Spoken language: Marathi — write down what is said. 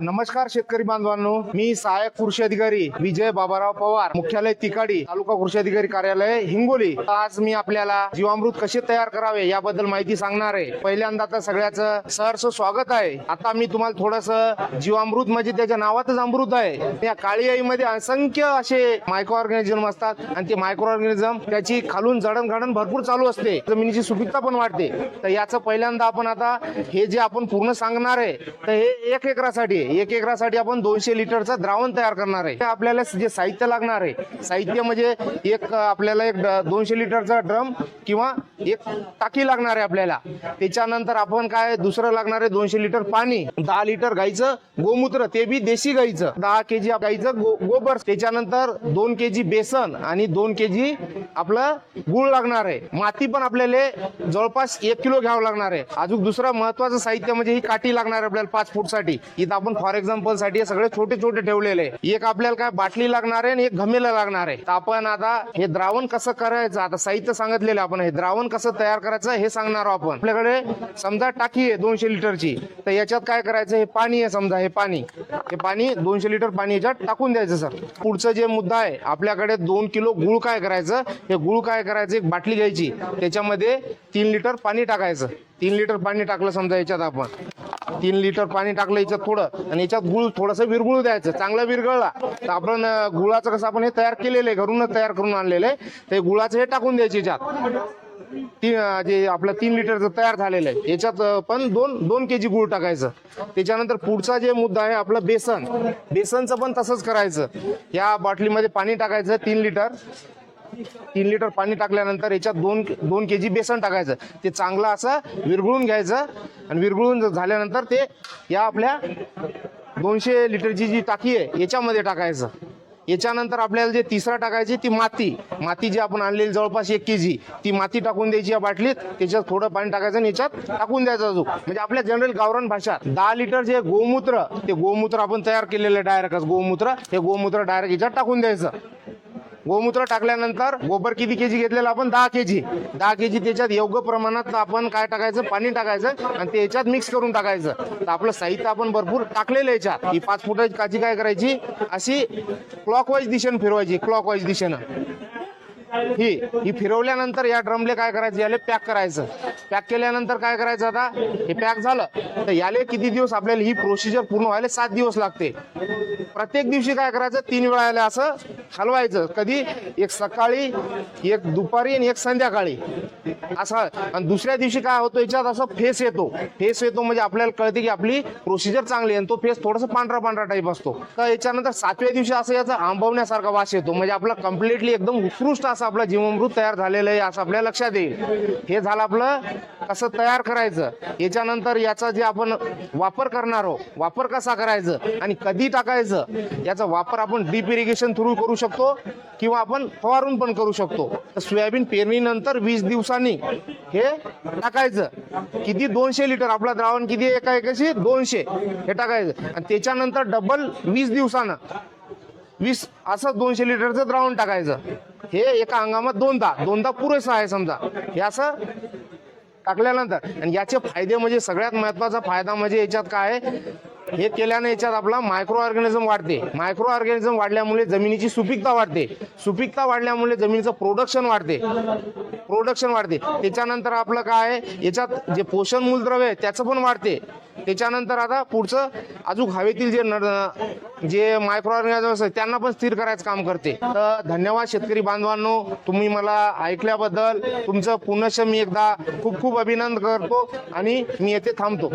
नमस्कार शेतकरी बांधवांनो, मी सहाय्यक कृषी अधिकारी विजय बाबाराव पवार, मुख्यालय तिकाडी, तालुका कृषी अधिकारी कार्यालय हिंगोली। आज मी आपल्याला जीवामृत कसे तयार करावे याबद्दल माहिती सांगणार आहे। पहिल्यांदा तर सगळ्याचं सहर्ष स्वागत आहे। आता मी तुम्हाला थोडंसं जीवामृत म्हणजे त्याच्या नावातच अमृत आहे। त्या काळी आईमध्ये असंख्य असे मायक्रो ऑर्गॅनिझम असतात आणि ते मायक्रो ऑर्गॅनिझम त्याची खालून जडणघडण भरपूर चालू असते, जमिनीची सुपीकता पण वाढते। तर याचं पहिल्यांदा आपण आता हे जे आपण पूर्ण सांगणार आहे तर हे 1 एकरासाठी आपण 200 लिटरचं द्रावण तयार करणार आहे। आपल्याला जे साहित्य लागणार आहे, साहित्य म्हणजे आपल्याला एक 200 लिटरचा ड्रम किंवा एक टाकी लागणार आहे आपल्याला। त्याच्यानंतर आपण काय दुसरं लागणार आहे 200 लिटर पाणी, 10 लिटर गाईचं गोमूत्र, ते बी देशी गाईचं, 10 केजी गाईचं गोबर, त्याच्यानंतर 2 केजी बेसन आणि 2 केजी आपलं गुळ लागणार आहे। माती पण आपल्याला जवळपास 1 किलो घ्यावं लागणार आहे। अजून दुसरं महत्वाचं साहित्य म्हणजे ही काठी लागणार आहे आपल्याला 5 फूट साठी। इथं आपण फॉर एक्झाम्पल साठी हे सगळे छोटे छोटे ठेवलेले आहे। एक आपल्याला काय बाटली लागणार आहे आणि एक घमेला लागणार आहे। तर आपण आता हे द्रावण कसं करायचं, आता साहित्य सांगितलेलं आपण हे द्रावण कसं तयार करायचं हे सांगणार आहोत आपण। आपल्याकडे समजा टाकी आहे 200 लिटरची, तर याच्यात काय करायचं, हे पाणी आहे समजा, हे पाणी 200 लिटर पाणी याच्यात टाकून द्यायचं सर। पुढचं जे मुद्दा आहे, आपल्याकडे 2 किलो गुळ काय करायचं, हे गुळ काय करायचं, एक बाटली घ्यायची, त्याच्यामध्ये 3 लिटर पाणी टाकायचं। 3 लिटर पाणी टाकलं समजा याच्यात, आपण 3 लिटर पाणी टाकलं याच्यात थोडं, आणि याच्यात गुळ थोडंसं विरघळू द्यायचं। चांगला विरघळला तर आपण गुळाचं कसं आपण हे तयार केलेलं आहे, घरूनच तयार करून आणलेलं आहे, ते गुळाचं हे टाकून द्यायचे याच्यात। जे आपलं 3 लिटरचं तयार झालेलं आहे याच्यात पण 2 केजी गुळ टाकायचं। त्याच्यानंतर पुढचा जे मुद्दा आहे आपलं बेसन, बेसनचं पण तसंच करायचं। या बाटलीमध्ये पाणी टाकायचं 3 लिटर पाणी टाकल्यानंतर याच्यात 2 केजी बेसन टाकायचं। ते चांगलं असं विरघळून घ्यायचं, आणि विरघळून झाल्यानंतर ते या आपल्या 200 लिटरची जी टाकी आहे याच्यामध्ये टाकायचं। याच्यानंतर आपल्याला जे तिसरा टाकायची ती माती जी आपण आणलेली जवळपास 1 केजी, ती माती टाकून द्यायची या बाटलीत। त्याच्यात थोडं पाणी टाकायचं आणि याच्यात टाकून द्यायचं अजून। म्हणजे आपल्या जनरल गावरान भाषात 10 लिटर जे गोमूत्र, ते गोमूत्र आपण तयार केलेलं डायरेक्टच गोमूत्र, हे गोमूत्र डायरेक्ट याच्यात टाकून द्यायचं। गोमूत्र टाकल्यानंतर गोबर किती केजी घेतलेलं आपण, 10 केजी त्याच्यात योग्य प्रमाणात आपण काय टाकायचं, पाणी टाकायचं आणि ते याच्यात मिक्स करून टाकायचं। तर आपलं साहित्य आपण भरपूर टाकलेलं याच्यात। ही 5 फुटाची काची काय करायची, अशी क्लॉकवाईज दिशेने फिरवायची, क्लॉकवाईज दिशेनं। ही फिरवल्यानंतर या ड्रमले काय करायचं, याले पॅक करायचं। पॅक केल्यानंतर काय करायचं, आता हे पॅक झालं तर याले किती दिवस, आपल्याला ही प्रोसिजर पूर्ण व्हायला 7 दिवस लागते। प्रत्येक दिवशी काय करायचं, 3 वेळा याला असं हलवायचं। कधी, एक सकाळी, एक दुपारी आणि एक संध्याकाळी असं। आणि दुसऱ्या दिवशी काय होतं, याच्यात असं फेस येतो म्हणजे आपल्याला कळते की आपली प्रोसिजर चांगली आहे, आणि तो फेस थोडासा पांढरा टाईप असतो। तर याच्यानंतर 7व्या दिवशी असं याचा आंबवण्यासारखा वास येतो, म्हणजे आपला कम्प्लिटली एकदम उत्कृष्ट असं आपलं जीवामृत तयार झालेलं आहे असं आपल्या लक्षात येईल। हे झालं आपलं कसं तयार करायचं। याच्यानंतर याचा जे आपण वापर करणार आहोत, वापर कसा करायचं आणि कधी टाकायचं, याचा वापर आपण ड्रीप इरिगेशन थ्रू करू शकतो किंवा आपण फवारून पण करू शकतो। तर सोयाबीन पेरणीनंतर 20 दिवसांनी हे टाकायचं। किती, 200 लिटर आपलं द्रावण किती, एका एकाशी 200 हे टाकायचं, आणि त्याच्यानंतर डबल 20 दिवसानं 20 असं 200 लिटरचं द्रावण टाकायचं। हे एका हंगामात दोनदा पुरेसं आहे समजा। हे असं टाकल्यानंतर, आणि याचे फायदे म्हणजे सगळ्यात महत्वाचा फायदा म्हणजे याच्यात काय आहे, हे केल्याने याच्यात आपला मायक्रो ऑर्गॅनिझम वाढते। मायक्रो ऑर्गॅनिझम वाढल्यामुळे जमिनीची सुपीकता वाढते, सुपीकता वाढल्यामुळे जमिनीचं प्रोडक्शन वाढते। त्याच्यानंतर आपलं काय आहे, याच्यात जे पोषण मूलद्रव्य आहे त्याचं पण वाढते। त्याच्यानंतर आता पुढचं अजून हवेतील जे मायक्रो ऑर्गॅनिझम असतात त्यांना पण स्थिर करायचं काम करते। तर धन्यवाद शेतकरी बांधवांनो, तुम्ही मला ऐकल्याबद्दल तुमचं पुनश्च मी एकदा खूप खूप अभिनंदन करतो, आणि मी येथे थांबतो।